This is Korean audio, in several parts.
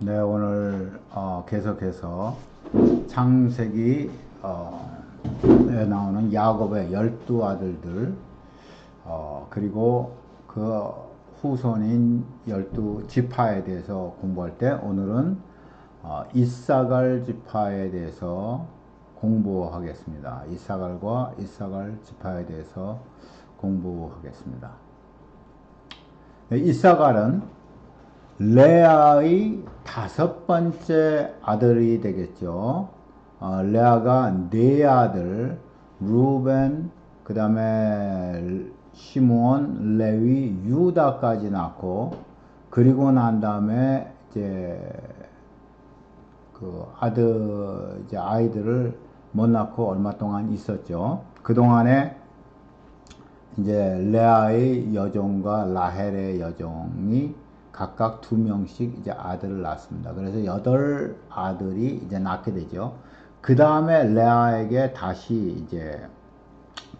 네, 오늘 계속해서 창세기 에 나오는 야곱의 12아들들 그리고 그 후손인 12지파에 대해서 공부할 때 오늘은 이사갈 지파에 대해서 공부하겠습니다. 이사갈과 이사갈 지파에 대해서 공부하겠습니다. 네, 이사갈은 레아의 다섯 번째 아들이 되겠죠. 레아가 네 아들, 루벤, 그 다음에 시므온, 레위, 유다까지 낳고, 그리고 난 다음에 이제 그 이제 아이들을 못 낳고 얼마 동안 있었죠. 그 동안에 이제 레아의 여종과 라헬의 여종이 각각 2명씩 이제 아들을 낳습니다. 그래서 8아들이 이제 낳게 되죠. 그 다음에 레아에게 다시 이제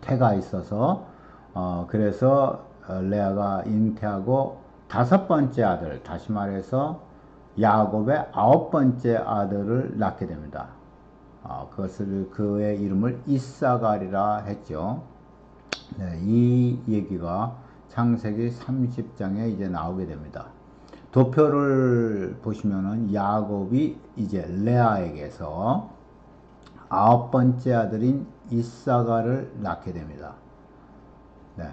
태가 있어서 그래서 레아가 잉태하고 5번째 아들, 다시 말해서 야곱의 9번째 아들을 낳게 됩니다. 그것을 그의 이름을 이사갈이라 했죠. 네, 이 얘기가 창세기 30장에 이제 나오게 됩니다. 도표를 보시면은 야곱이 이제 레아에게서 9번째 아들인 이사갈을 낳게 됩니다. 네.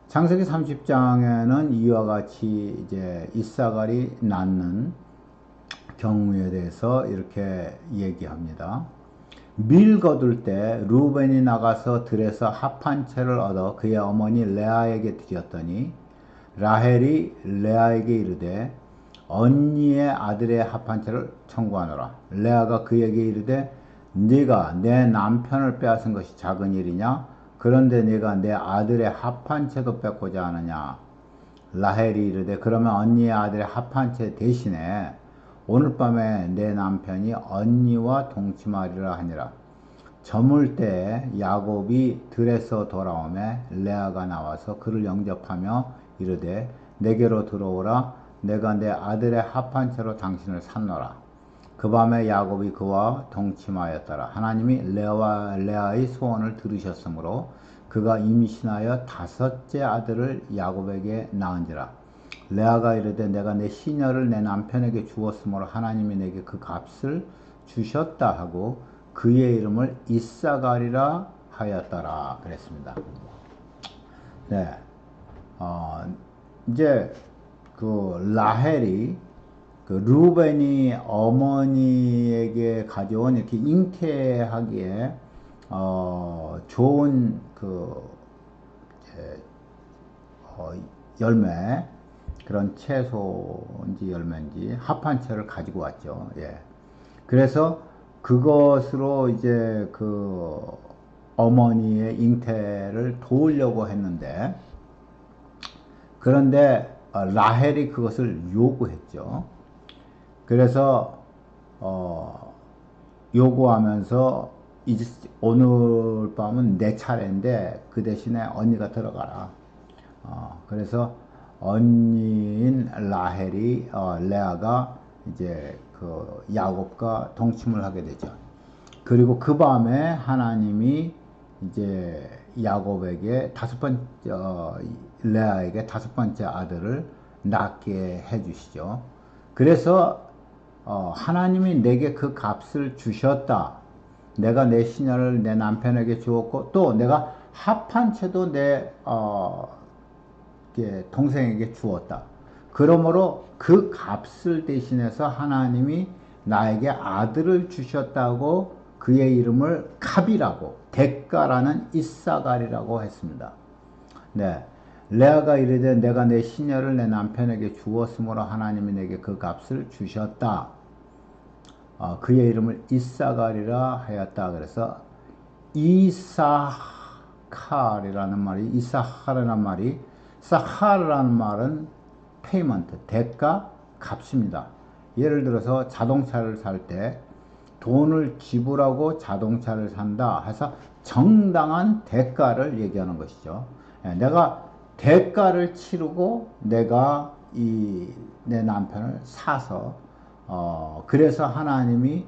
창세기 30장에는 이와 같이 이제 이사갈이 낳는 경우에 대해서 이렇게 얘기합니다. 밀 거둘 때 루벤이 나가서 들에서 합 한 채를 얻어 그의 어머니 레아에게 드렸더니 라헬이 레아에게 이르되 언니의 아들의 합 한 채를 청구하노라. 레아가 그에게 이르되 네가 내 남편을 빼앗은 것이 작은 일이냐? 그런데 네가 내 아들의 합 한 채도 뺏고자 하느냐? 라헬이 이르되 그러면 언니의 아들의 합 한 채 대신에 오늘 밤에 내 남편이 언니와 동침하리라 하니라. 저물 때 야곱이 들에서 돌아오매 레아가 나와서 그를 영접하며 이르되 내게로 들어오라. 내가 내 아들의 합 한 채로 당신을 샀노라. 그 밤에 야곱이 그와 동침하였더라. 하나님이 레아의 소원을 들으셨으므로 그가 임신하여 5째 아들을 야곱에게 낳은지라. 레아가 이르되 내가 내 시녀를 내 남편에게 주었으므로 하나님이 내게 그 값을 주셨다 하고 그의 이름을 이사갈이라 하였더라 그랬습니다. 네, 이제 그 라헬이 그 루벤이 어머니에게 가져온 이렇게 잉태하기에 좋은 그 열매, 그런 채소인지 열매인지 합한 채를 가지고 왔죠. 예. 그래서 그것으로 이제 그 어머니의 잉태를 도우려고 했는데, 그런데 라헬이 그것을 요구했죠. 그래서 요구하면서 이제 오늘 밤은 내 차례인데 그 대신에 언니가 들어가라. 그래서 언니인 라헬이 레아가 이제 그 야곱과 동침을 하게 되죠. 그리고 그 밤에 하나님이 이제 야곱에게 레아에게 5번째 아들을 낳게 해주시죠. 그래서 하나님이 내게 그 값을 주셨다. 내가 내 시녀를 내 남편에게 주었고 또 내가 합한 채도 내 동생에게 주었다. 그러므로 그 값을 대신해서 하나님이 나에게 아들을 주셨다고 그의 이름을 갑이라고, 대가라는 이사갈이라고 했습니다. 네, 레아가 이르되 내가 내 시녀를 내 남편에게 주었으므로 하나님이 내게 그 값을 주셨다. 그의 이름을 이사갈이라 하였다. 그래서 이사칼이라는 말이, 이사하르라는 말이, 사하르라는 말은 페이먼트, 대가, 값입니다. 예를 들어서 자동차를 살 때 돈을 지불하고 자동차를 산다 해서 정당한 대가를 얘기하는 것이죠. 내가 대가를 치르고 내가 내 남편을 사서 그래서 하나님이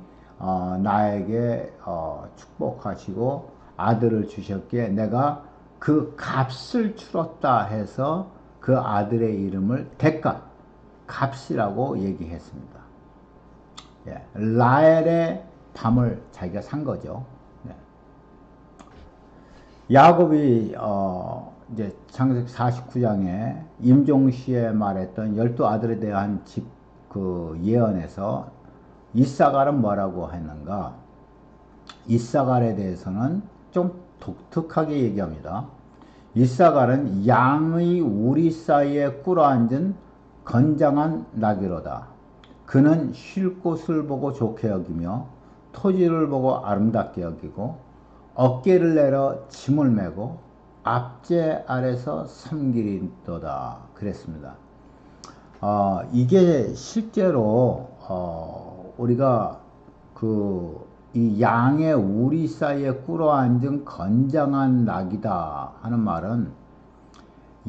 나에게 축복하시고 아들을 주셨기에 내가 그 값을 치렀다 해서 그 아들의 이름을 대가 값이라고 얘기했습니다. 예, 라헬의 밤을 자기가 산 거죠. 네. 야곱이 이제 창세기 49장에 임종시에 말했던 12아들에 대한 그 예언에서 이사갈은 뭐라고 했는가? 이사갈에 대해서는 좀 독특하게 얘기합니다. 이사갈은 양의 우리 사이에 꿇어앉은 건장한 나귀로다. 그는 쉴 곳을 보고 좋게 여기며 토지를 보고 아름답게 여기고 어깨를 내려 짐을 메고 앞제 아래서 섬기리도다. 그랬습니다. 이게 실제로 우리가 이 양의 우리 사이에 꿇어앉은 건장한 낙이다 하는 말은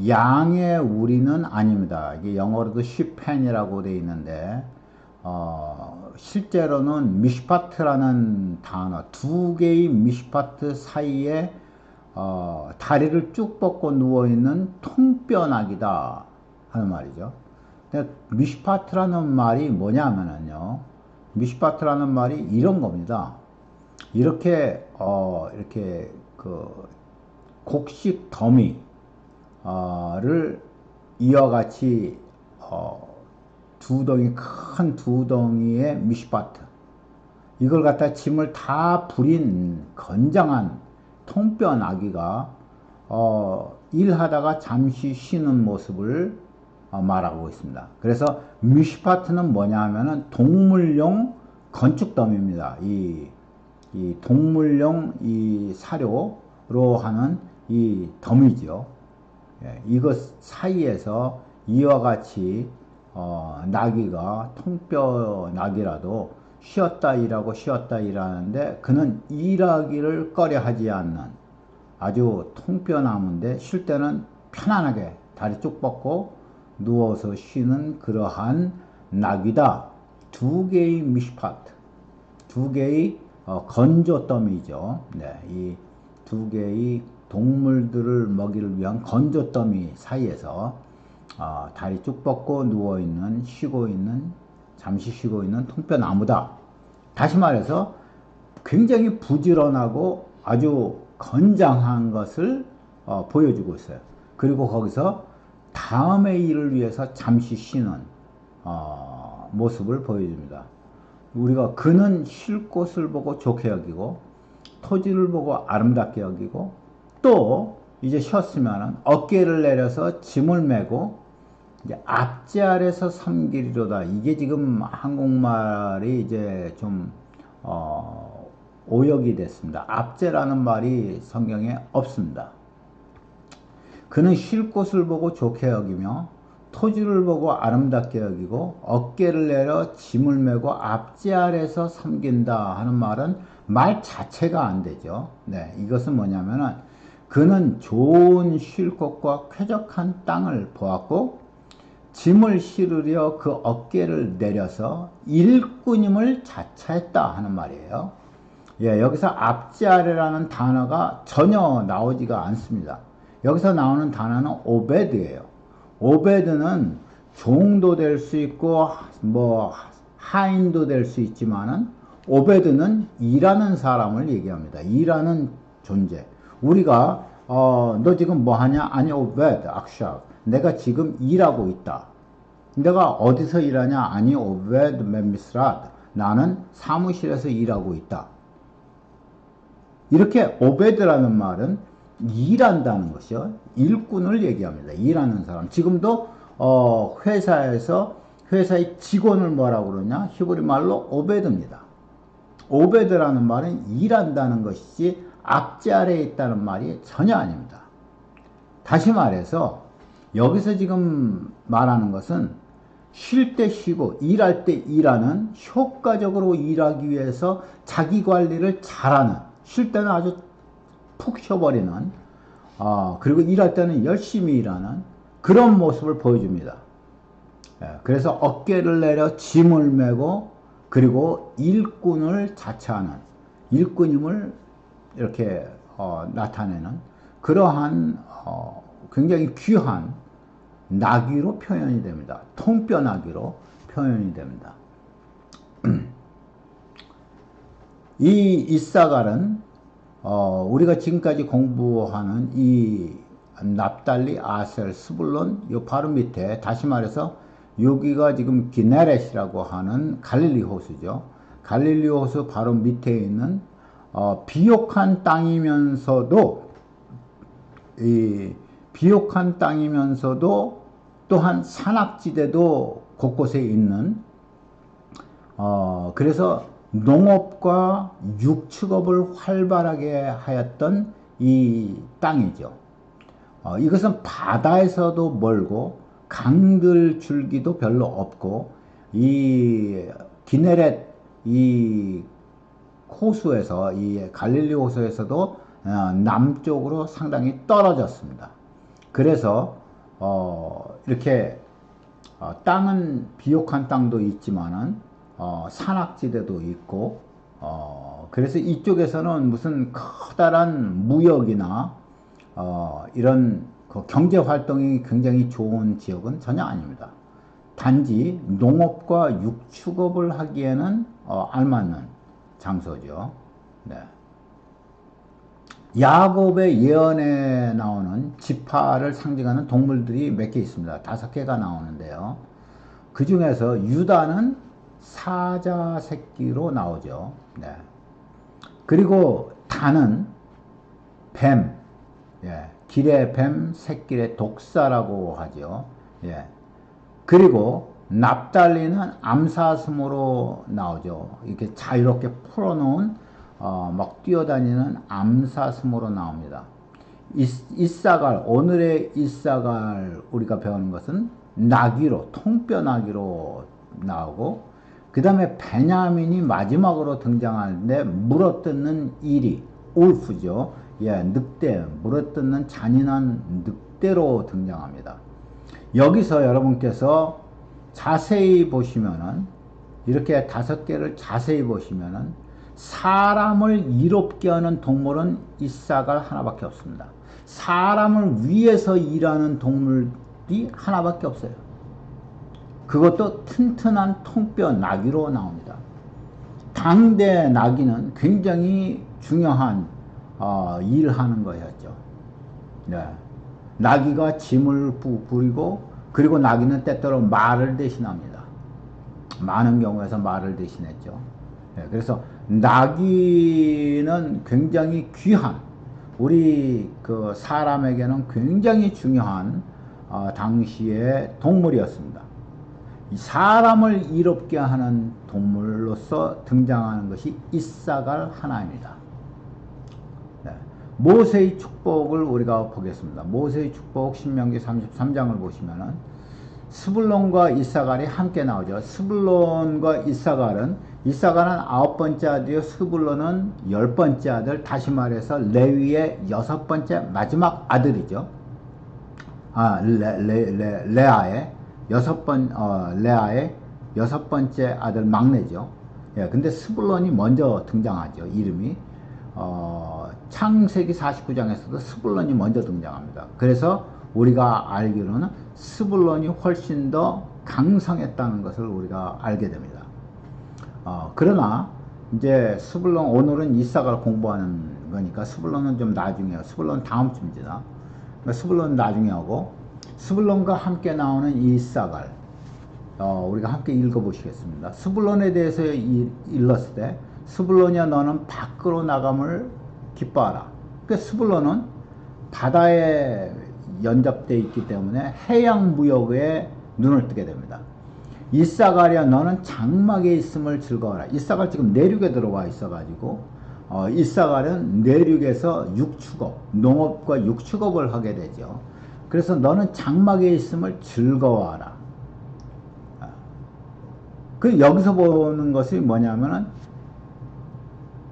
양의 우리는 아닙니다. 이게 영어로도 sheephen이라고 되어 있는데 실제로는 미슈파트라는 단어, 두 개의 미슈파트 사이에 다리를 쭉 뻗고 누워있는 통뼈낙이다 하는 말이죠. 미슈파트라는 말이 뭐냐면요, 미슈파트라는 말이 이런 겁니다. 이렇게 그 곡식 더미를 이와 같이 큰 두 덩이의 미슈파트, 이걸 갖다 짐을 다 부린 건장한 통뼈 나귀가 일하다가 잠시 쉬는 모습을 말하고 있습니다. 그래서 미슈파트는 뭐냐 하면은 동물용 건축 더미입니다. 이 동물용 이 사료로 하는 이 더미죠. 예, 이것 사이에서 이와 같이 나귀가 통뼈 나귀라도 쉬었다 일하고 쉬었다 일하는데 그는 일하기를 꺼려 하지 않는 아주 통뼈 나무인데 쉴 때는 편안하게 다리 쭉 뻗고 누워서 쉬는 그러한 나귀다. 두 개의 미슈파트, 두 개의 건조 더미죠. 네, 이 두 개의 동물들을 먹이를 위한 건조 더미 사이에서 다리 쭉 뻗고 누워있는, 잠시 쉬고 있는 통뼈 나무다. 다시 말해서 굉장히 부지런하고 아주 건장한 것을 보여주고 있어요. 그리고 거기서 다음의 일을 위해서 잠시 쉬는 모습을 보여줍니다. 우리가 그는 쉴 곳을 보고 좋게 여기고 토지를 보고 아름답게 여기고 또 이제 쉬었으면 어깨를 내려서 짐을 메고 이제 앞제 아래서 섬기리로다. 이게 지금 한국말이 이제 좀 오역이 됐습니다. 앞제라는 말이 성경에 없습니다. 그는 쉴 곳을 보고 좋게 여기며 토지를 보고 아름답게 여기고 어깨를 내려 짐을 메고 앞제 아래서 섬긴다 하는 말은 말 자체가 안 되죠. 네, 이것은 뭐냐면은 그는 좋은 쉴 곳과 쾌적한 땅을 보았고 짐을 실으려 그 어깨를 내려서 일꾼임을 자처했다 하는 말이에요. 예, 여기서 앞제 아래라는 단어가 전혀 나오지가 않습니다. 여기서 나오는 단어는 오베드예요. 오베드는 종도 될 수 있고 뭐 하인도 될 수 있지만은 오베드는 일하는 사람을 얘기합니다. 일하는 존재. 우리가 너 지금 뭐 하냐? 아니 오베드 악샤. 내가 지금 일하고 있다. 내가 어디서 일하냐? 아니 오베드 멤미스라드. 나는 사무실에서 일하고 있다. 이렇게 오베드라는 말은 일한다는 것이요. 일꾼을 얘기합니다. 일하는 사람. 지금도 회사에서 회사의 직원을 뭐라고 그러냐? 히브리 말로 오베드입니다. 오베드라는 말은 일한다는 것이지 앞제 아래에 있다는 말이 전혀 아닙니다. 다시 말해서 여기서 지금 말하는 것은 쉴 때 쉬고 일할 때 일하는, 효과적으로 일하기 위해서 자기 관리를 잘하는, 쉴 때는 아주 푹 쉬어버리는, 그리고 일할 때는 열심히 일하는 그런 모습을 보여줍니다. 그래서 어깨를 내려 짐을 메고 그리고 일꾼을 자처하는 일꾼임을 이렇게 나타내는 그러한 굉장히 귀한 나귀로 표현이 됩니다. 통뼈 나귀로 표현이 됩니다. 이 이사갈은 우리가 지금까지 공부하는 이 납달리, 아셀, 스불론 요 바로 밑에 다시 말해서 여기가 지금 기네렛이라고 하는 갈릴리 호수죠. 갈릴리 호수 바로 밑에 있는 비옥한 땅이면서도 비옥한 땅이면서도 또한 산악지대도 곳곳에 있는 그래서 농업과 육축업을 활발하게 하였던 이 땅이죠. 이것은 바다에서도 멀고 강들 줄기도 별로 없고 이 기네렛 이 호수에서 이 갈릴리 호수에서도 남쪽으로 상당히 떨어졌습니다. 그래서 이렇게 땅은 비옥한 땅도 있지만은 산악지대도 있고 그래서 이쪽에서는 무슨 커다란 무역이나 이런 그 경제 활동이 굉장히 좋은 지역은 전혀 아닙니다. 단지 농업과 육축업을 하기에는 알맞는 장소죠. 네. 야곱의 예언에 나오는 지파를 상징하는 동물들이 몇 개 있습니다. 5개가 나오는데요. 그 중에서 유다는 사자 새끼로 나오죠. 네. 그리고 단은 뱀, 길의 뱀, 새길의 독사라고 하죠. 그리고 납달리는 암사슴으로 나오죠. 이렇게 자유롭게 풀어놓은 막 뛰어다니는 암사슴으로 나옵니다. 이사갈, 오늘의 이사갈 우리가 배우는 것은 나귀로, 통뼈 나귀로 나오고 그 다음에 베냐민이 마지막으로 등장하는데 물어뜯는 이리, 울프죠. 늑대, 물어뜯는 잔인한 늑대로 등장합니다. 여기서 여러분께서 자세히 보시면은 이렇게 5개를 자세히 보시면은 사람을 이롭게 하는 동물은 이사갈 하나밖에 없습니다. 사람을 위해서 일하는 동물이 하나밖에 없어요. 그것도 튼튼한 통뼈 나귀로 나옵니다. 당대 나귀는 굉장히 중요한 일하는 거였죠. 나귀가 짐을 부리고 그리고 나귀는 때때로 말을 대신합니다. 많은 경우에서 말을 대신했죠. 그래서 나귀는 굉장히 귀한 우리 그 사람에게는 굉장히 중요한 당시의 동물이었습니다. 사람을 이롭게 하는 동물로서 등장하는 것이 이사갈 하나입니다. 모세의 축복을 우리가 보겠습니다. 모세의 축복 신명기 33장을 보시면은 스불론과 이사갈이 함께 나오죠. 스불론과 이사갈은 9번째 아들이요, 스불론은 10번째 아들, 다시 말해서 레위의 6번째 마지막 아들이죠. 레아의 레아의 6번째 아들 막내죠. 근데 스불론이 먼저 등장하죠. 이름이 창세기 49장에서도 스불론이 먼저 등장합니다. 그래서 우리가 알기로는 스불론이 훨씬 더 강성했다는 것을 우리가 알게 됩니다. 그러나 이제 스불론, 오늘은 이사갈 공부하는 거니까 스불론은 좀 나중에, 스불론 다음 주입니다. 스불론 나중에 하고 스불론과 함께 나오는 이사갈 우리가 함께 읽어보시겠습니다. 스불론에 대해서 일렀을 때 스불론이야 너는 밖으로 나감을 기뻐하라. 그러니까 스불론은 바다에 연접되어 있기 때문에 해양 무역에 눈을 뜨게 됩니다. 이사갈이야 너는 장막에 있음을 즐거워하라. 이사갈 지금 내륙에 들어와 있어가지고 이사갈은 내륙에서 육축업, 농업과 육축업을 하게 되죠. 그래서 너는 장막에 있음을 즐거워하라. 그 여기서 보는 것이 뭐냐면은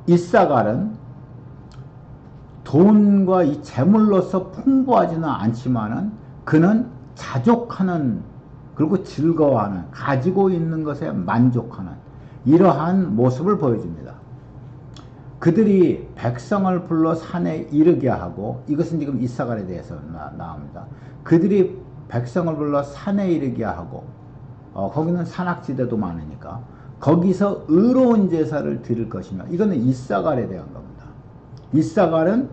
이사갈은 돈과 이 재물로서 풍부하지는 않지만은 그는 자족하는 그리고 즐거워하는, 가지고 있는 것에 만족하는 이러한 모습을 보여줍니다. 그들이 백성을 불러 산에 이르게 하고, 이것은 지금 이사갈에 대해서 나옵니다. 그들이 백성을 불러 산에 이르게 하고, 거기는 산악지대도 많으니까 거기서 의로운 제사를 드릴 것이며, 이거는 이사갈에 대한 겁니다. 이사갈은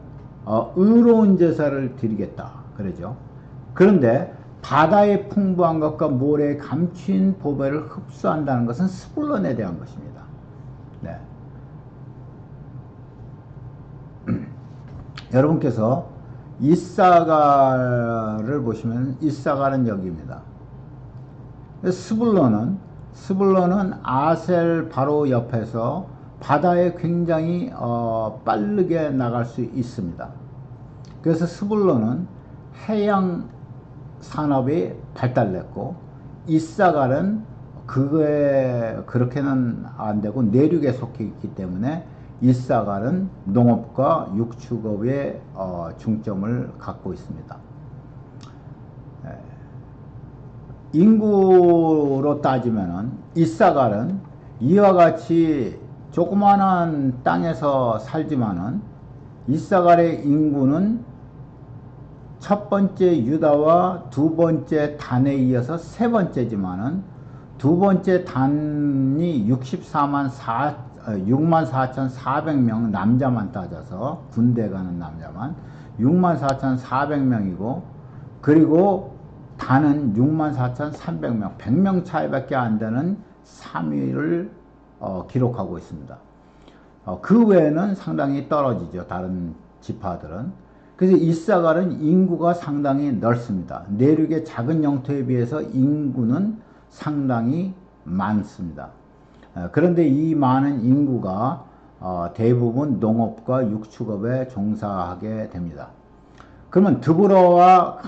의로운 제사를 드리겠다 그러죠. 그런데 바다의 풍부한 것과 모래의 감추인 보배를 흡수한다는 것은 스불론에 대한 것입니다. 네. 여러분께서 이사갈을 보시면 이사갈은 여기입니다. 스불론은 아셀 바로 옆에서 바다에 굉장히 빠르게 나갈 수 있습니다. 그래서 스불론은 해양 산업이 발달했고, 이사갈은 그거에 그렇게는 안 되고 내륙에 속해 있기 때문에 이사갈은 농업과 육축업에 중점을 갖고 있습니다. 인구로 따지면은 이사갈은 이와 같이 조그마한 땅에서 살지만은, 이사갈의 인구는 첫 번째 유다와 두 번째 단에 이어서 세 번째지만은, 두 번째 단이 64,400명 남자만 따져서, 군대 가는 남자만 64,400명이고, 그리고 단은 64,300명, 100명 차이밖에 안 되는 3위를 기록하고 있습니다. 그 외에는 상당히 떨어지죠, 다른 지파들은. 그래서 이사갈은 인구가 상당히 넓습니다. 내륙의 작은 영토에 비해서 인구는 상당히 많습니다. 그런데 이 많은 인구가 대부분 농업과 육축업에 종사하게 됩니다. 그러면 드보라가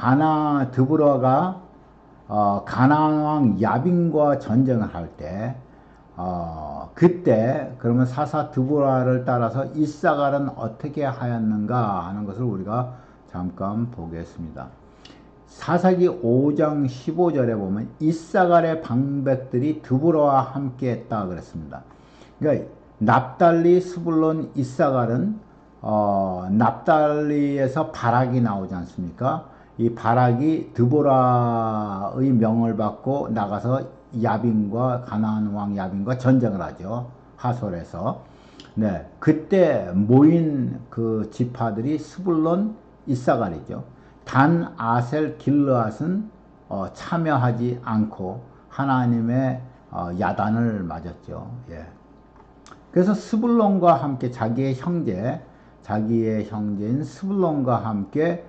가나안 왕 야빈과 전쟁을 할 때, 그때 그러면 사사 드보라를 따라서 이사갈은 어떻게 하였는가 하는 것을 우리가 잠깐 보겠습니다. 사사기 5장 15절에 보면 이사갈의 방백들이 드보라와 함께 했다 그랬습니다. 그러니까 납달리, 스불론, 이사갈은 납달리에서 바락이 나오지 않습니까? 이 바락이 드보라의 명을 받고 나가서 야빈과 가나안 왕 야빈과 전쟁을 하죠. 하솔에서. 네, 그때 모인 그 지파들이 스불론, 이사갈이죠. 단, 아셀, 길르앗은 참여하지 않고 하나님의 야단을 맞았죠. 예. 그래서 스불론과 함께 자기의 형제인 스불론과 함께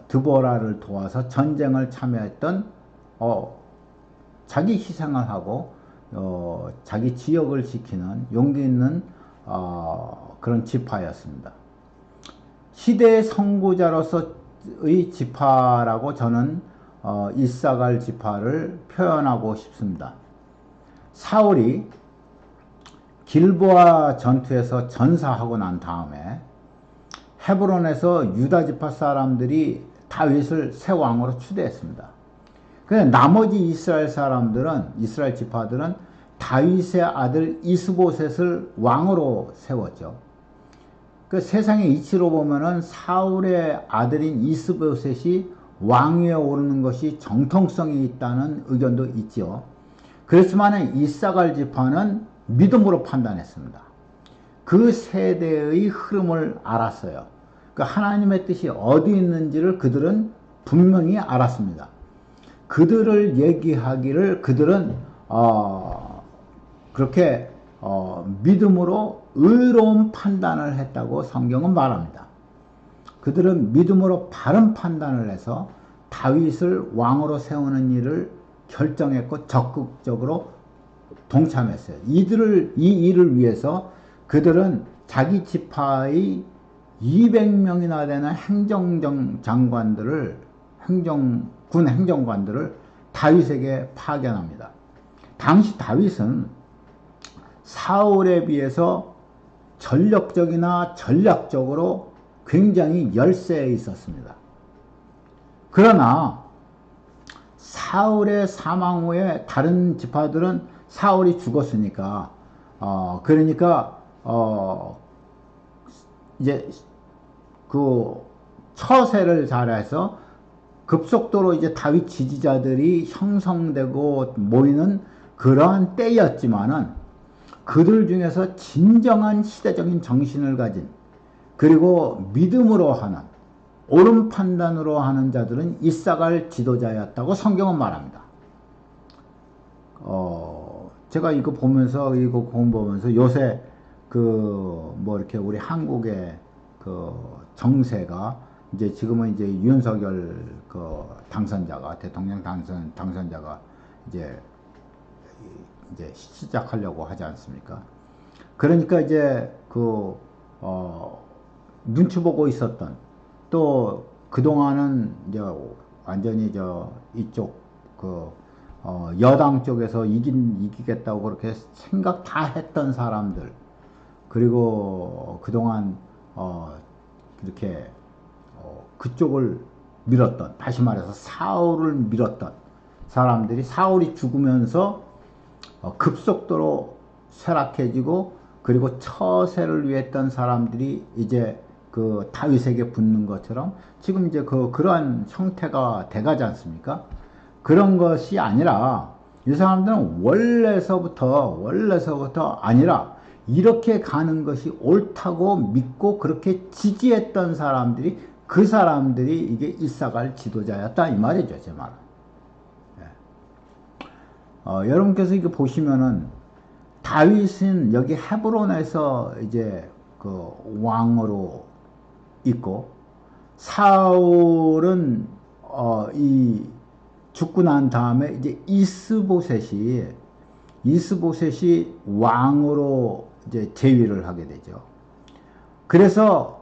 드보라를 도와서 전쟁을 참여했던 자기 희생을 하고 자기 지역을 지키는 용기 있는 그런 지파였습니다. 시대의 선구자로서의 지파라고 저는 이사갈 지파를 표현하고 싶습니다. 사울이 길보아 전투에서 전사하고 난 다음에 헤브론에서 유다 지파 사람들이 다윗을 새 왕으로 추대했습니다. 그런데 나머지 이스라엘 지파들은 다윗의 아들 이스보셋을 왕으로 세웠죠. 그 세상의 이치로 보면은 사울의 아들인 이스보셋이 왕위에 오르는 것이 정통성이 있다는 의견도 있죠. 그렇지만 이사갈 지파는 믿음으로 판단했습니다. 그 세대의 흐름을 알았어요. 그 하나님의 뜻이 어디 있는지를 그들은 분명히 알았습니다. 그들을 얘기하기를 그들은 그렇게 믿음으로 의로운 판단을 했다고 성경은 말합니다. 그들은 믿음으로 바른 판단을 해서 다윗을 왕으로 세우는 일을 결정했고 적극적으로 동참했어요. 이 일을 위해서 그들은 자기 지파의 200명이나 되는 군 행정관들을 다윗에게 파견합니다. 당시 다윗은 사울에 비해서 전력적이나 전략적으로 굉장히 열세에 있었습니다. 그러나 사울의 사망 후에 다른 지파들은 사울이 죽었으니까 그러니까 이제 그 처세를 잘해서 급속도로 이제 다윗 지지자들이 형성되고 모이는 그러한 때였지만은 그들 중에서 진정한 시대적인 정신을 가진 그리고 믿음으로 하는 옳은 판단으로 하는 자들은 이사갈 지도자였다고 성경은 말합니다. 제가 이거 보면서 이거 공부하면서 요새 그 뭐 이렇게 우리 한국의 그 정세가 이제 지금은 이제 윤석열 그 당선자가 대통령 당선자가 이제 시작하려고 하지 않습니까? 그러니까 이제 그 눈치 보고 있었던 또 그동안은 이제 완전히 이쪽 그 여당 쪽에서 이기겠다고 그렇게 생각 다 했던 사람들 그리고 그동안 이렇게 그쪽을 밀었던 다시 말해서 사울을 밀었던 사람들이 사울이 죽으면서 급속도로 쇠락해지고 그리고 처세를 위했던 사람들이 이제 그 다윗에게 붙는 것처럼 지금 이제 그러한 형태가 돼가지 않습니까? 그런 것이 아니라 이 사람들은 원래서부터 아니라 이렇게 가는 것이 옳다고 믿고 그렇게 지지했던 사람들이 그 사람들이 이게 이사갈 지도자였다 이 말이죠, 제 말은. 여러분께서 이거 보시면은 다윗은 여기 헤브론에서 이제 그 왕으로 있고 사울은 이 죽고 난 다음에 이제 이스보셋이 왕으로 이제 재위를 하게 되죠. 그래서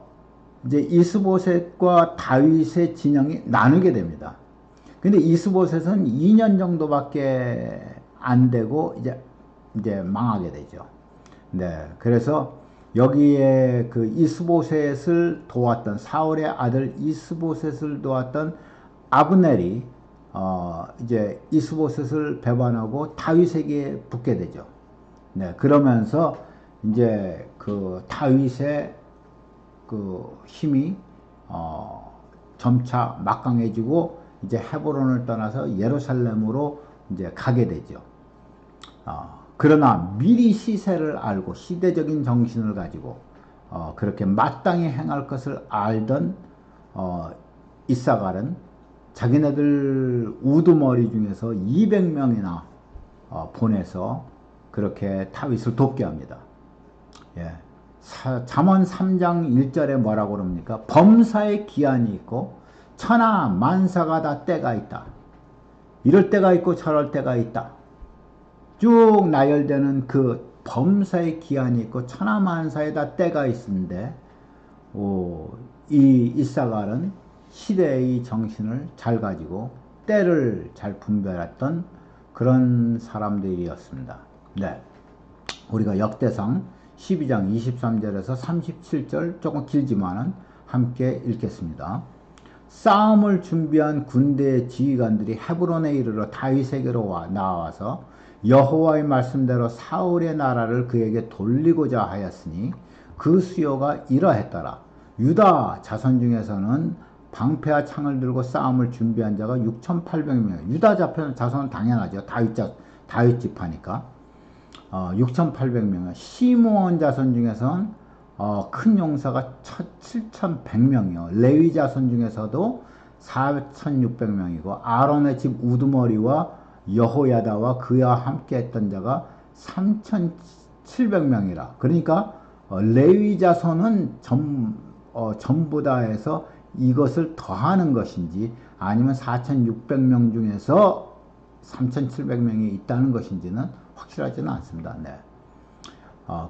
이제 이스보셋과 다윗의 진영이 나누게 됩니다. 근데 이스보셋은 2년 정도밖에 안 되고 이제 망하게 되죠. 네. 그래서 여기에 그 이스보셋을 도왔던 사울의 아들 이스보셋을 도왔던 아브넬이 이제 이스보셋을 배반하고 다윗에게 붙게 되죠. 네. 그러면서 이제 그 다윗의 그 힘이 점차 막강해지고 이제 헤브론을 떠나서 예루살렘으로 이제 가게 되죠. 그러나 미리 시세를 알고 시대적인 정신을 가지고 그렇게 마땅히 행할 것을 알던 이사갈은 자기네들 우두머리 중에서 200명이나 보내서 그렇게 다윗을 돕게 합니다. 예. 잠언 3장 1절에 뭐라고 그럽니까? 범사에 기한이 있고 천하 만사가 다 때가 있다. 이럴 때가 있고 저럴 때가 있다. 쭉 나열되는 그 범사의 기한이 있고 천하 만사에 다 때가 있는데 이 이사갈은 시대의 정신을 잘 가지고 때를 잘 분별했던 그런 사람들이었습니다. 네, 우리가 역대상 12장 23절에서 37절 조금 길지만은 함께 읽겠습니다. 싸움을 준비한 군대의 지휘관들이 헤브론에 이르러 다윗에게로 나와서 여호와의 말씀대로 사울의 나라를 그에게 돌리고자 하였으니 그 수요가 이러했더라. 유다 자손 중에서는 방패와 창을 들고 싸움을 준비한 자가 6,800명. 유다 자손은 당연하죠. 다윗 지파니까. 6,800명. 시므온 자손 중에서는 큰 용사가 7,100명이요. 레위 자손 중에서도 4,600명이고 아론의 집 우두머리와 여호야다와 그와 함께 했던 자가 3,700명이라. 그러니까 레위 자손은 전부 다 해서 이것을 더하는 것인지 아니면 4,600명 중에서 3,700명이 있다는 것인지는 확실하지는 않습니다. 네.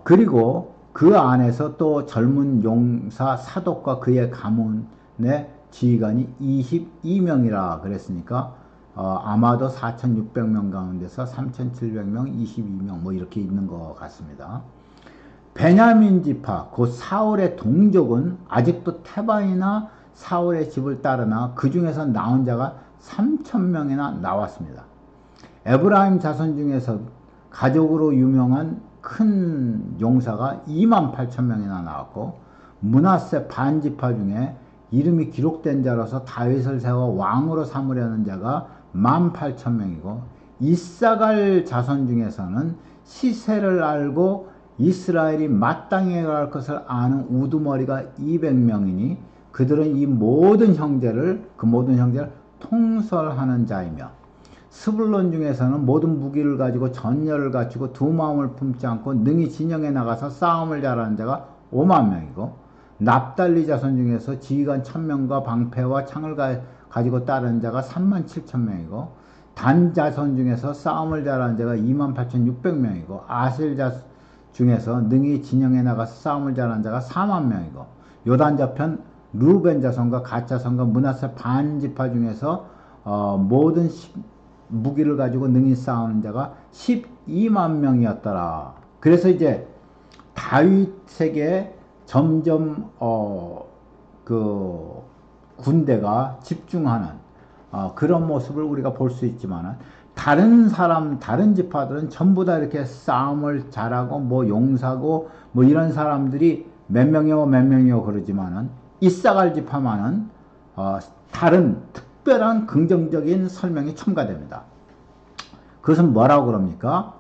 그리고 그 안에서 또 젊은 용사 사독과 그의 가문의 지휘관이 22명이라 그랬으니까 아마도 4,600명 가운데서 3,700명, 22명 뭐 이렇게 있는 것 같습니다. 베냐민 지파 곧 사울의 동족은 아직도 테바이나 사울의 집을 따르나 그 중에서 나온 자가 3,000명이나 나왔습니다. 에브라임 자손 중에서 가족으로 유명한 큰 용사가 28,000명이나 나왔고, 므낫세 반지파 중에 이름이 기록된 자로서 다윗을 세워 왕으로 삼으려는 자가 18,000명이고, 이사갈 자손 중에서는 시세를 알고 이스라엘이 마땅히 갈 것을 아는 우두머리가 200명이니 그들은 이 모든 형제를 통솔하는 자이며, 스불론 중에서는 모든 무기를 가지고 전열을 갖추고 두 마음을 품지 않고 능히 진영에 나가서 싸움을 잘하는 자가 5만 명이고, 납달리 자손 중에서 지휘관 1,000명과 방패와 창을 가지고 따르는 자가 37,000명이고, 단 자손 중에서 싸움을 잘하는 자가 28,600명이고, 아셀 자손 중에서 능히 진영에 나가서 싸움을 잘하는 자가 4만 명이고, 요단 저편 루벤 자손과 갓 자손과 므낫세 반지파 중에서 모든 무기를 가지고 능히 싸우는 자가 12만 명이었더라. 그래서 이제 다윗에게 점점 그 군대가 집중하는 그런 모습을 우리가 볼 수 있지만, 다른 지파들은 전부 다 이렇게 싸움을 잘하고 뭐 용사고 뭐 이런 사람들이 몇 명이고 그러지만은, 이사갈 지파만은 다른 특별한 긍정적인 설명이 첨가됩니다. 그것은 뭐라고 그럽니까?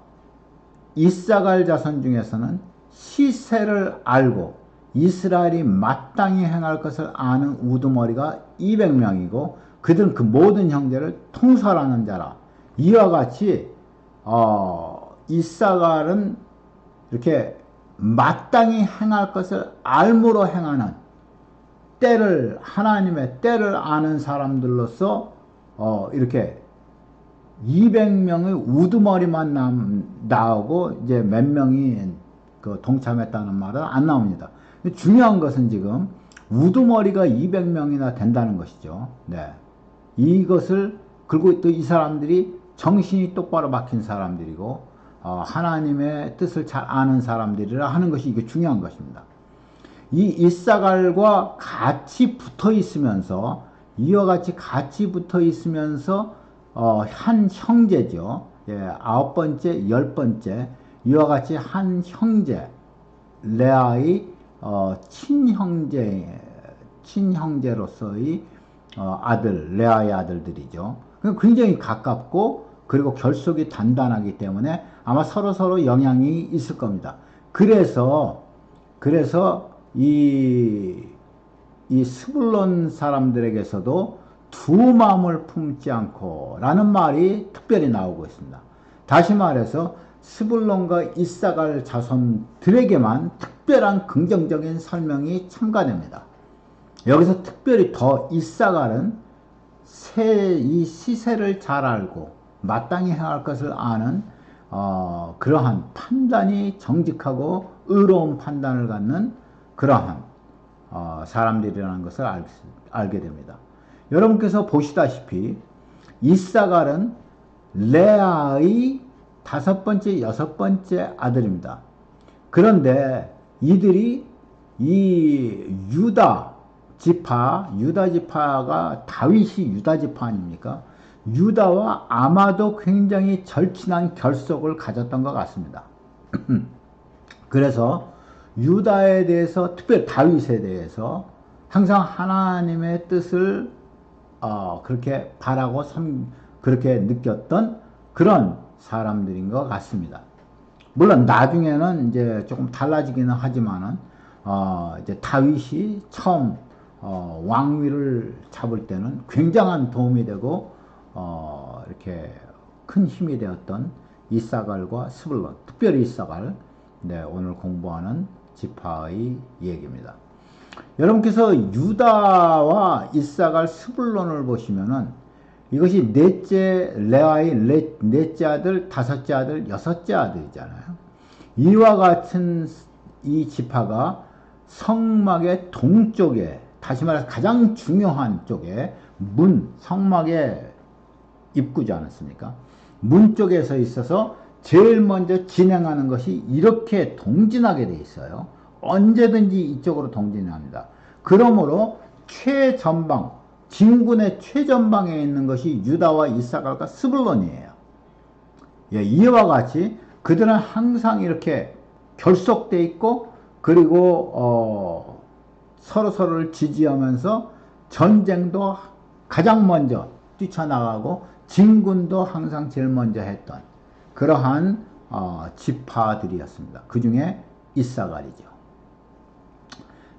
이사갈 자손 중에서는 시세를 알고 이스라엘이 마땅히 행할 것을 아는 우두머리가 200명이고 그들은 그 모든 형제를 통솔하는 자라. 이와 같이 이사갈은 이렇게 마땅히 행할 것을 알므로 행하는 하나님의 때를 아는 사람들로서 이렇게 200명의 우두머리만 나오고 이제 몇 명이 그 동참했다는 말은 안 나옵니다. 중요한 것은 지금 우두머리가 200명이나 된다는 것이죠. 네. 이것을, 그리고 또 이 사람들이 정신이 똑바로 박힌 사람들이고 하나님의 뜻을 잘 아는 사람들이라 하는 것이 이게 중요한 것입니다. 이 이사갈과 같이 붙어 있으면서, 이와 같이 붙어 있으면서 한 형제죠. 예, 9번째, 10번째, 이와 같이 한 형제, 레아의 친형제로서의 아들, 레아의 아들들이죠. 굉장히 가깝고, 그리고 결속이 단단하기 때문에 아마 서로 영향이 있을 겁니다. 그래서 이 스불론 사람들에게서도 두 마음을 품지 않고 라는 말이 특별히 나오고 있습니다. 다시 말해서 스불론과 이사갈 자손들에게만 특별한 긍정적인 설명이 첨가됩니다. 여기서 특별히 더 이사갈은 이 시세를 잘 알고 마땅히 행할 것을 아는 그러한 판단이 정직하고 의로운 판단을 갖는 그러한 사람들이라는 것을 알게 됩니다. 여러분께서 보시다시피 이사갈은 레아의 5번째, 6번째 아들입니다. 그런데 이들이 이 유다 지파가 다윗이 유다 지파 아닙니까? 유다와 아마도 굉장히 절친한 결속을 가졌던 것 같습니다. 그래서 유다에 대해서, 특별히 다윗에 대해서 항상 하나님의 뜻을 그렇게 바라고 그렇게 느꼈던 그런 사람들인 것 같습니다. 물론 나중에는 이제 조금 달라지기는 하지만은 이제 다윗이 처음 왕위를 잡을 때는 굉장한 도움이 되고 이렇게 큰 힘이 되었던 이사갈과 스불론, 특별히 이사갈, 네, 오늘 공부하는 지파의 얘기입니다. 여러분께서 유다와 이사갈, 스불론을 보시면은 이것이 레아의 넷째 아들, 5째 아들, 6째 아들이잖아요. 이와 같은 이 지파가 성막의 동쪽에, 다시 말해서 가장 중요한 쪽에 성막의 입구지 않았습니까? 문 쪽에 서 있어서 제일 먼저 진행하는 것이 이렇게 동진하게 돼 있어요. 언제든지 이쪽으로 동진합니다. 그러므로 최전방, 진군의 최전방에 있는 것이 유다와 이사갈과 스불론이에요. 예, 이와 같이 그들은 항상 이렇게 결속돼 있고, 그리고 서로서로를 지지하면서 전쟁도 가장 먼저 뛰쳐나가고 진군도 항상 제일 먼저 했던 그러한 지파들이었습니다. 그 중에 이사갈이죠.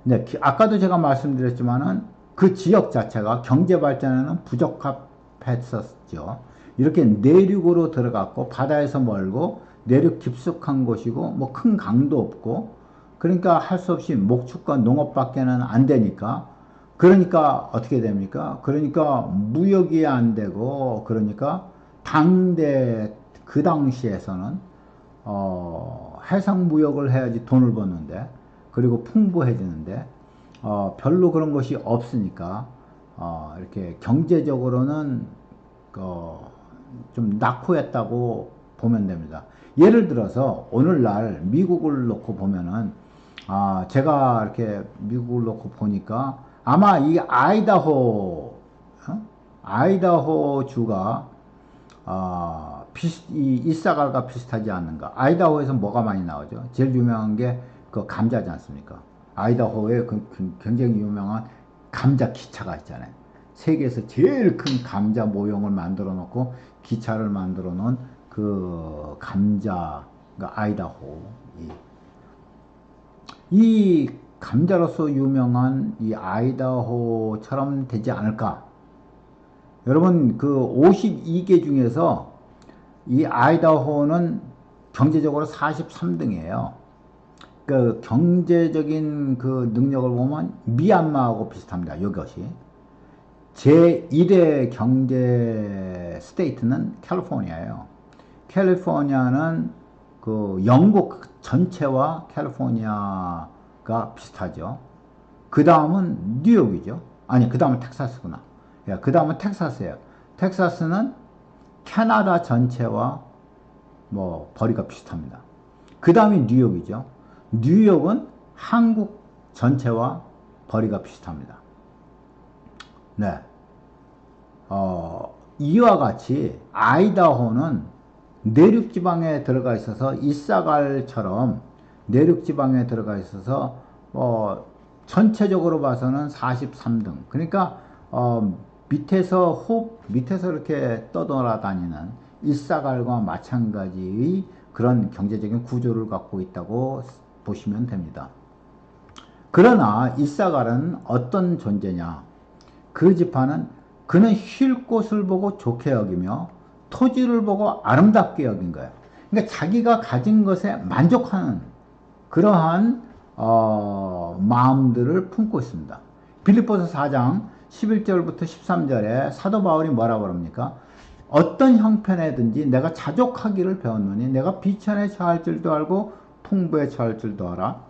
네, 아까도 제가 말씀드렸지만은 그 지역 자체가 경제 발전에는 부적합했었죠. 이렇게 내륙으로 들어갔고 바다에서 멀고 내륙 깊숙한 곳이고 뭐 큰 강도 없고, 그러니까 할 수 없이 목축과 농업밖에는 안 되니까, 그러니까 어떻게 됩니까? 그러니까 무역이 안 되고, 그러니까 당대 그 당시에서는 해상 무역을 해야지 돈을 버는데, 그리고 풍부해지는데 별로 그런 것이 없으니까 이렇게 경제적으로는 좀 낙후했다고 보면 됩니다. 예를 들어서 오늘날 미국을 놓고 보면은 제가 이렇게 미국을 놓고 보니까 아마 이 아이다호 주가 이 이사갈과 비슷하지 않는가. 아이다호에서 뭐가 많이 나오죠? 제일 유명한 게 그 감자지 않습니까? 아이다호에 굉장히 유명한 감자 기차가 있잖아요. 세계에서 제일 큰 감자 모형을 만들어 놓고 기차를 만들어 놓은 그 감자, 아이다호. 이 감자로서 유명한 이 아이다호처럼 되지 않을까? 여러분, 그 52개 중에서 이 아이다호는 경제적으로 43등이에요. 그 경제적인 그 능력을 보면 미얀마하고 비슷합니다. 이것이. 제1의 경제 스테이트는 캘리포니아예요. 캘리포니아는 그 영국 전체와 캘리포니아가 비슷하죠. 그 다음은 뉴욕이죠. 아니, 그 다음은 텍사스구나. 그 다음은 텍사스예요. 텍사스는 캐나다 전체와 뭐 거리가 비슷합니다. 그 다음이 뉴욕이죠. 뉴욕은 한국 전체와 거리가 비슷합니다. 네. 이와 같이 아이다호는 내륙지방에 들어가 있어서 이사갈처럼 내륙지방에 들어가 있어서 전체적으로 봐서는 43등. 그러니까 밑에서 이렇게 떠돌아다니는 이사갈과 마찬가지의 그런 경제적인 구조를 갖고 있다고 보시면 됩니다. 그러나 이사갈은 어떤 존재냐? 그 지파는 그는 쉴 곳을 보고 좋게 여기며 토지를 보고 아름답게 여긴 거예요. 그러니까 자기가 가진 것에 만족하는 그러한 마음들을 품고 있습니다. 빌립보서 4장 11절부터 13절에 사도 바울이 뭐라고 그럽니까? 어떤 형편에든지 내가 자족하기를 배웠노니 내가 비천에 처할 줄도 알고 풍부에 처할 줄도 알아.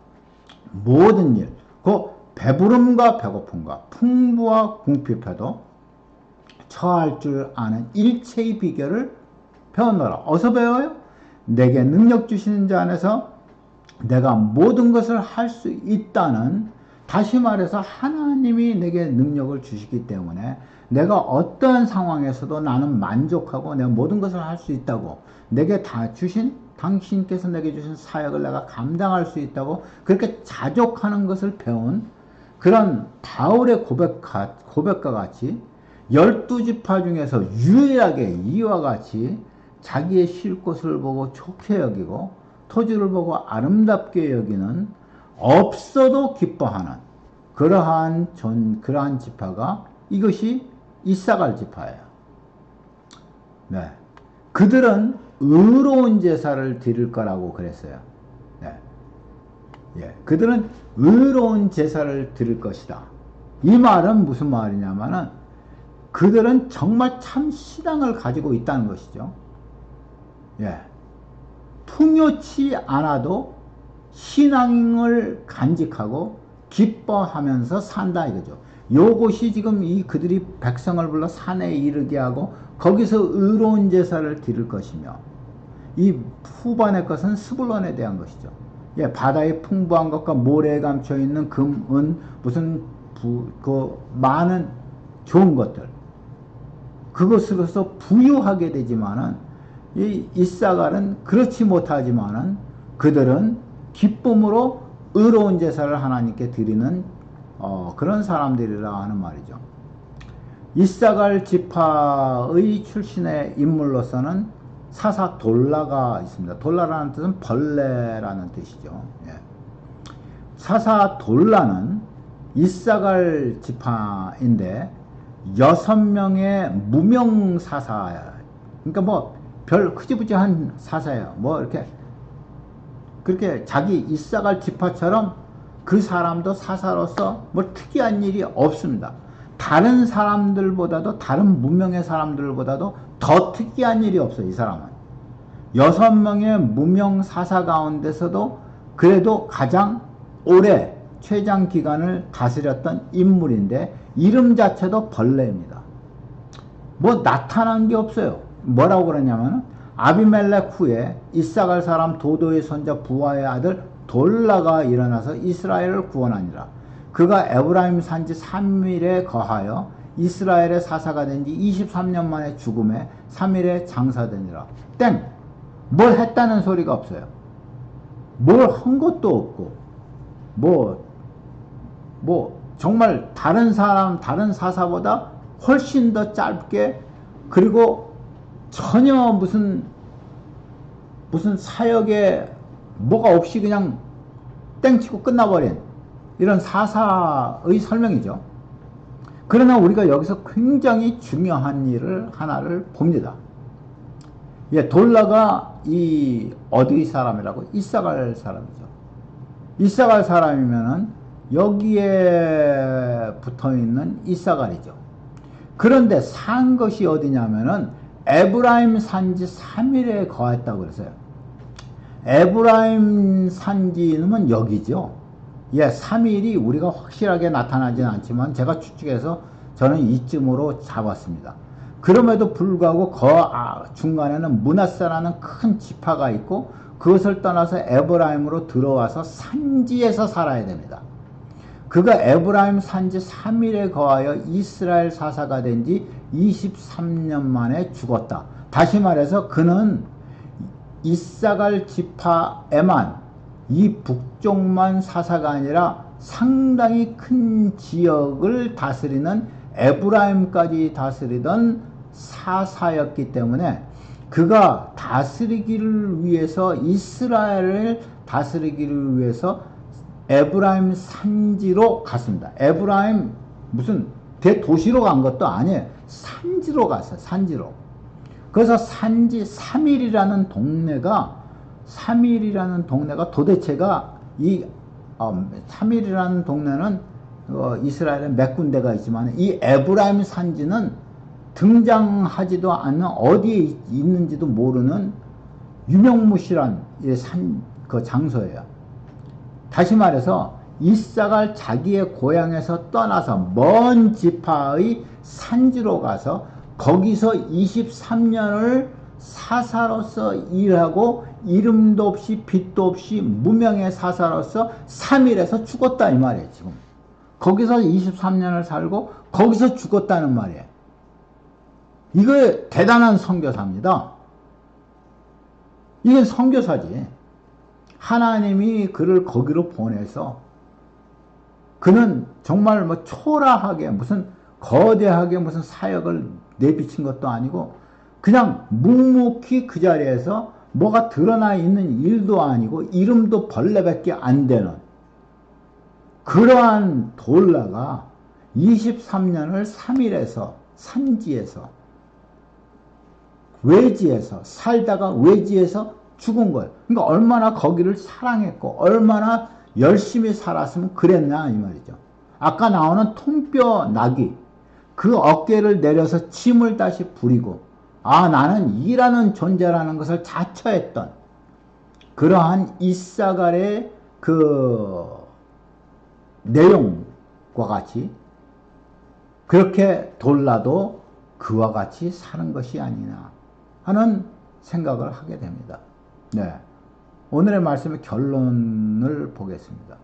모든 일, 그 배부름과 배고픔과 풍부와 궁핍해도 처할 줄 아는 일체의 비결을 배웠노라. 어디서 배워요? 내게 능력 주시는 자 안에서 내가 모든 것을 할 수 있다는, 다시 말해서 하나님이 내게 능력을 주시기 때문에 내가 어떠한 상황에서도 나는 만족하고 내가 모든 것을 할 수 있다고, 내게 다 주신, 당신께서 내게 주신 사역을 내가 감당할 수 있다고 그렇게 자족하는 것을 배운 그런 바울의 고백과 같이 12지파 중에서 유일하게 이와 같이 자기의 쉴 곳을 보고 좋게 여기고 토지를 보고 아름답게 여기는, 없어도 기뻐하는 그러한 지파가 이것이 이사갈 지파예요. 네. 그들은 의로운 제사를 드릴 거라고 그랬어요. 네. 예. 그들은 의로운 제사를 드릴 것이다. 이 말은 무슨 말이냐면은 그들은 정말 참 신앙을 가지고 있다는 것이죠. 예. 풍요치 않아도 신앙을 간직하고 기뻐하면서 산다 이거죠. 요것이 지금 이 그들이 백성을 불러 산에 이르게 하고 거기서 의로운 제사를 드릴 것이며, 이 후반의 것은 스불론에 대한 것이죠. 예, 바다의 풍부한 것과 모래에 감춰있는 금, 은, 무슨 그 많은 좋은 것들, 그것으로서 부유하게 되지만은, 이 이사갈은 그렇지 못하지만은, 그들은 기쁨으로 의로운 제사를 하나님께 드리는 그런 사람들이라 하는 말이죠. 이사갈 지파의 출신의 인물로서는 사사 돌라가 있습니다. 돌라라는 뜻은 벌레라는 뜻이죠. 예. 사사 돌라는 이사갈 지파인데 6명의 무명 사사야. 그러니까 뭐 별 흐지부지한 사사예요. 뭐 이렇게 그렇게 자기 이사갈 지파처럼 그 사람도 사사로서 뭐 특이한 일이 없습니다. 다른 사람들보다도, 다른 무명의 사람들보다도 더 특이한 일이 없어요. 이 사람은 6명의 무명 사사 가운데서도 그래도 가장 오래 최장 기간을 다스렸던 인물인데, 이름 자체도 벌레입니다. 뭐 나타난 게 없어요. 뭐라고 그러냐면, 아비멜렉 후에 이사갈 사람 도도의 손자 부하의 아들 돌라가 일어나서 이스라엘을 구원하니라. 그가 에브라임 산지 3일에 거하여 이스라엘의 사사가 된 지 23년 만에 죽음에 3일에 장사되니라. 땡! 뭘 했다는 소리가 없어요. 뭘 한 것도 없고, 정말 다른 사사보다 훨씬 더 짧게, 그리고 전혀 무슨 사역에 뭐가 없이 그냥 땡치고 끝나버린 이런 사사의 설명이죠. 그러나 우리가 여기서 굉장히 중요한 일을 하나를 봅니다. 예, 돌라가 이 어디 사람이라고? 이사갈 사람이죠. 이사갈 사람이면은 여기에 붙어 있는 이사갈이죠. 그런데 산 것이 어디냐면은 에브라임 산지 3일에 거했다고 그랬어요. 에브라임 산지는 여기죠. 예, 3일이 우리가 확실하게 나타나지는 않지만 제가 추측해서 저는 이쯤으로 잡았습니다. 그럼에도 불구하고 중간에는 므낫세라는 큰 지파가 있고, 그것을 떠나서 에브라임으로 들어와서 산지에서 살아야 됩니다. 그가 에브라임 산지 3일에 거하여 이스라엘 사사가 된 지 23년 만에 죽었다. 다시 말해서 그는 이사갈 지파에만, 이 북쪽만 사사가 아니라 상당히 큰 지역을 다스리는 에브라임까지 다스리던 사사였기 때문에, 그가 다스리기를 위해서, 이스라엘을 다스리기를 위해서 에브라임 산지로 갔습니다. 에브라임 무슨 대도시로 간 것도 아니에요. 산지로 갔어요. 산지로. 그래서 산지 3일이라는 동네가 도대체가 이 3일이라는 동네는 이스라엘에 몇 군데가 있지만, 이 에브라임 산지는 등장하지도 않는, 어디에 있는지도 모르는 유명무실한 그 장소예요. 다시 말해서 이사갈 자기의 고향에서 떠나서 먼 지파의 산지로 가서 거기서 23년을 사사로서 일하고, 이름도 없이 빛도 없이 무명의 사사로서 3일에서 죽었다 이 말이에요. 지금 거기서 23년을 살고 거기서 죽었다는 말이에요. 이거 대단한 선교사입니다. 이게 선교사지. 하나님이 그를 거기로 보내서, 그는 정말 뭐 초라하게 무슨 거대하게 무슨 사역을 내비친 것도 아니고, 그냥 묵묵히 그 자리에서 뭐가 드러나 있는 일도 아니고 이름도 벌레밖에 안 되는 그러한 돌라가 23년을 3일에서 산지에서, 외지에서 살다가 외지에서 죽은 거예요. 그러니까 얼마나 거기를 사랑했고 얼마나 열심히 살았으면 그랬나 이 말이죠. 아까 나오는 통뼈 나귀, 그 어깨를 내려서 침을 다시 부리고, 나는 이라는 존재라는 것을 자처했던 그러한 이사갈의 그 내용과 같이, 그렇게 돌라도 그와 같이 사는 것이 아니냐 하는 생각을 하게 됩니다. 네, 오늘의 말씀의 결론을 보겠습니다.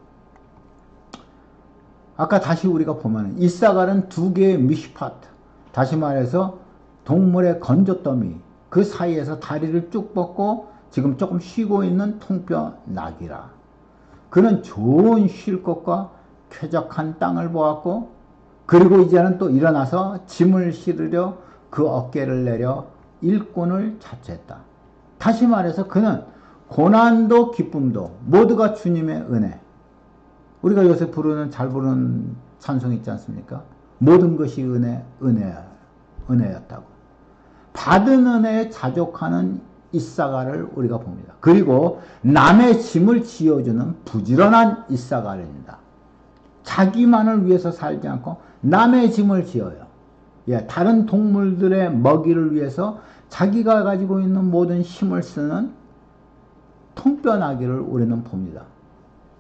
아까 다시 우리가 보면 이사갈은 두 개의 미시파트, 다시 말해서 동물의 건조더미 그 사이에서 다리를 쭉 뻗고 지금 조금 쉬고 있는 통뼈 나귀라. 그는 좋은 쉴 곳과 쾌적한 땅을 보았고 그리고 이제는 또 일어나서 짐을 실으려 그 어깨를 내려 일꾼을 자처했다. 다시 말해서 그는 고난도 기쁨도 모두가 주님의 은혜. 우리가 요새 잘 부르는 찬송 있지 않습니까? 모든 것이 은혜였다고. 받은 은혜에 자족하는 이사갈을 우리가 봅니다. 그리고 남의 짐을 지어주는 부지런한 이사갈입니다. 자기만을 위해서 살지 않고 남의 짐을 지어요. 예, 다른 동물들의 먹이를 위해서 자기가 가지고 있는 모든 힘을 쓰는 통뼈나귀를 우리는 봅니다.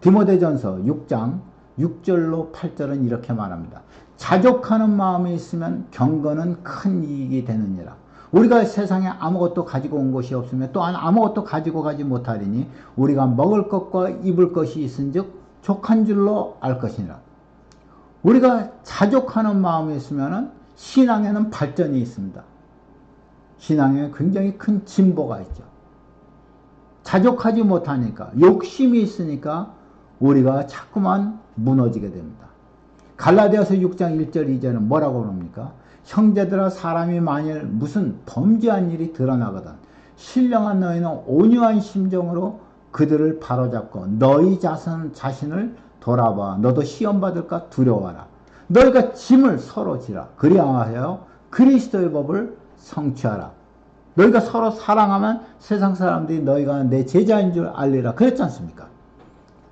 디모데전서 6장 6절로 8절은 이렇게 말합니다. 자족하는 마음이 있으면 경건은 큰 이익이 되느니라. 우리가 세상에 아무것도 가지고 온 것이 없으면 또한 아무것도 가지고 가지 못하리니 우리가 먹을 것과 입을 것이 있은즉 족한 줄로 알 것이니라. 우리가 자족하는 마음이 있으면 신앙에는 발전이 있습니다. 신앙에 굉장히 큰 진보가 있죠. 자족하지 못하니까 욕심이 있으니까 우리가 자꾸만 무너지게 됩니다. 갈라디아서 6장 1절 2절은 뭐라고 그럽니까? 형제들아 사람이 만일 무슨 범죄한 일이 드러나거든 신령한 너희는 온유한 심정으로 그들을 바로잡고 너희 자신을 돌아봐. 너도 시험받을까 두려워하라. 너희가 짐을 서로 지라. 그리하여 그리스도의 법을 성취하라. 너희가 서로 사랑하면 세상 사람들이 너희가 내 제자인 줄 알리라. 그랬지 않습니까?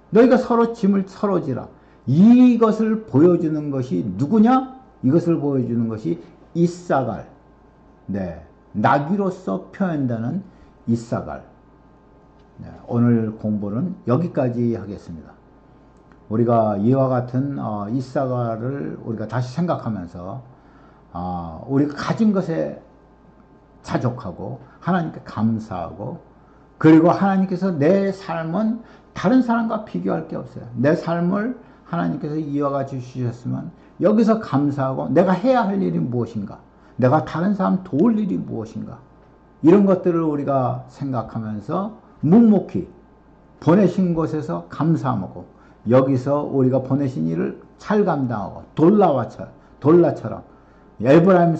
너희가 서로 짐을 서로 지라. 이것을 보여주는 것이 누구냐? 이것을 보여주는 것이 이사갈. 네, 나귀로서 표현되는 이사갈. 네, 오늘 공부는 여기까지 하겠습니다. 우리가 이와 같은 이사갈을 우리가 다시 생각하면서 우리가 가진 것에 자족하고 하나님께 감사하고 그리고 하나님께서 내 삶은 다른 사람과 비교할 게 없어요. 내 삶을 하나님께서 이와 같이 주셨으면 여기서 감사하고 내가 해야 할 일이 무엇인가? 내가 다른 사람 도울 일이 무엇인가? 이런 것들을 우리가 생각하면서 묵묵히 보내신 곳에서 감사하고 여기서 우리가 보내신 일을 잘 감당하고 돌라처럼 에브라임